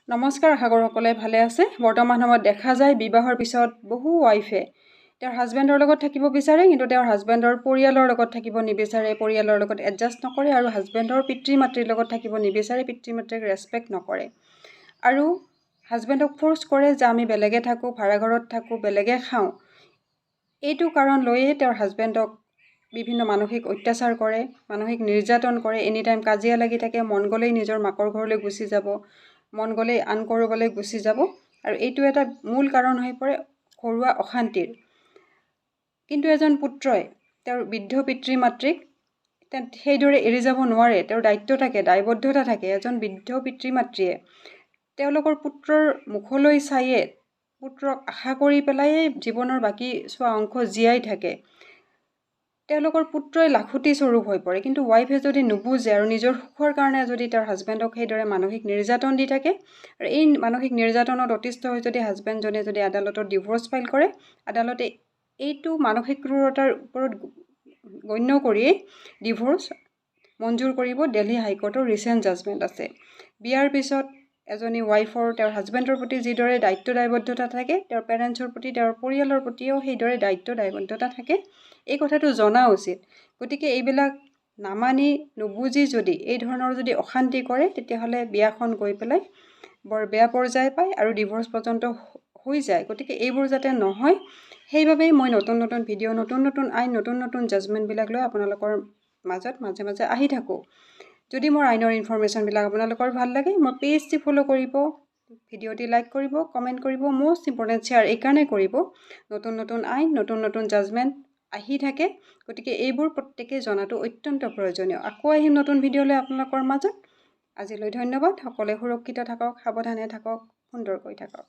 নমস্কাৰ সাগৰসকলে ভালে আছে বৰ্তমান সময়ত দেখা যায় বিবাহৰ পিছত বহু ৱাইফে তেওঁৰ হাজবেণ্ডৰ লগত থাকিব বিচাৰে কিন্তু তেওঁৰ হাজবেণ্ডৰ পৰিয়ালৰ লগত থাকিব নিবিচাৰে পৰিয়ালৰ লগত এডজাষ্ট নকৰে আৰু হাজবেণ্ডৰ পিতৃ মাতৃৰ লগত থাকিব নিবিচাৰে পিতৃ মাতৃক ৰেছপেক্ট নকৰে আৰু হাজবেণ্ডক ফ'ৰ্চ কৰে যে আমি বেলেগে থাকোঁ ভাড়া ঘৰত থাকোঁ বেলেগে খাওঁ এইটো কাৰণ লৈয়ে তেওঁৰ হাজবেণ্ডক বিভিন্ন মানসিক অত্যাচাৰ কৰে মানসিক নিৰ্যাতন কৰে এনি টাইম কাজিয়া লাগি থাকে মন গ'লেই নিজৰ মাকৰ ঘৰলৈ গুচি যাব মন গ'লেই আন ক'ৰবালৈ গুচি যাব আৰু এইটো এটা মূল কাৰণ হৈ পৰে ঘৰুৱা অশান্তিৰ কিন্তু এজন পুত্ৰই তেওঁৰ বৃদ্ধ পিতৃ মাতৃক সেইদৰে এৰি যাব নোৱাৰে তেওঁৰ দায়িত্ব থাকে দায়বদ্ধতা থাকে এজন বৃদ্ধ পিতৃ মাতৃয়ে তেওঁলোকৰ পুত্ৰৰ মুখলৈ চায়ে পুত্ৰক আশা কৰি পেলাইয়ে জীৱনৰ বাকী চোৱা অংশ জীয়াই থাকে তেওঁলোকৰ পুত্ৰই লাখুটি স্বৰূপ হৈ পৰে কিন্তু ৱাইফে যদি নুবুজে আৰু নিজৰ সুখৰ কাৰণে যদি তেওঁৰ হাজবেণ্ডক সেইদৰে মানসিক নিৰ্যাতন দি থাকে আৰু এই মানসিক নিৰ্যাতনত অতিষ্ঠ হৈ যদি হাজবেণ্ডজনে যদি আদালতত ডিভোৰ্চ ফাইল কৰে আদালতে এইটো মানসিক ক্ৰূৰতাৰ ওপৰত গণ্য কৰিয়েই ডিভোৰ্চ মঞ্জুৰ কৰিব দিল্লী হাইকোৰ্টৰ ৰিচেণ্ট জাজমেণ্ট আছে বিয়াৰ পিছত এজনী ৱাইফৰ তেওঁৰ হাজবেণ্ডৰ প্ৰতি যিদৰে দায়িত্ব দায়বদ্ধতা থাকে তেওঁৰ পেৰেণ্টছৰ প্ৰতি তেওঁৰ পৰিয়ালৰ প্ৰতিও সেইদৰে দায়িত্ব দায়বদ্ধতা থাকে এই কথাটো জনা উচিত গতিকে এইবিলাক নামানি নুবুজি যদি এই ধৰণৰ যদি অশান্তি কৰে তেতিয়াহ'লে বিয়াখন গৈ পেলাই বৰ বেয়া পৰ্যায় পায় আৰু ডিভোৰ্চ পৰ্যন্ত হৈ যায় গতিকে এইবোৰ যাতে নহয় সেইবাবেই মই নতুন নতুন ভিডিঅ' নতুন নতুন আইন নতুন নতুন জাজমেণ্টবিলাক লৈ আপোনালোকৰ মাজত মাজে মাজে আহি থাকোঁ যদি মোৰ আইনৰ ইনফৰমেশ্যনবিলাক আপোনালোকৰ ভাল লাগে মোৰ পেজটি ফ'ল' কৰিব ভিডিঅ'টি লাইক কৰিব কমেণ্ট কৰিব মষ্ট ইম্পৰ্টেণ্ট শ্বেয়াৰ এইকাৰণে কৰিব নতুন নতুন আইন নতুন নতুন জাজমেণ্ট আহি থাকে গতিকে এইবোৰ প্ৰত্যেকেই জনাটো অত্যন্ত প্ৰয়োজনীয় আকৌ আহিম নতুন ভিডিঅ'লৈ আপোনালোকৰ মাজত আজিলৈ ধন্যবাদ সকলোৱে সুৰক্ষিত থাকক সাৱধানে থাকক সুন্দৰকৈ থাকক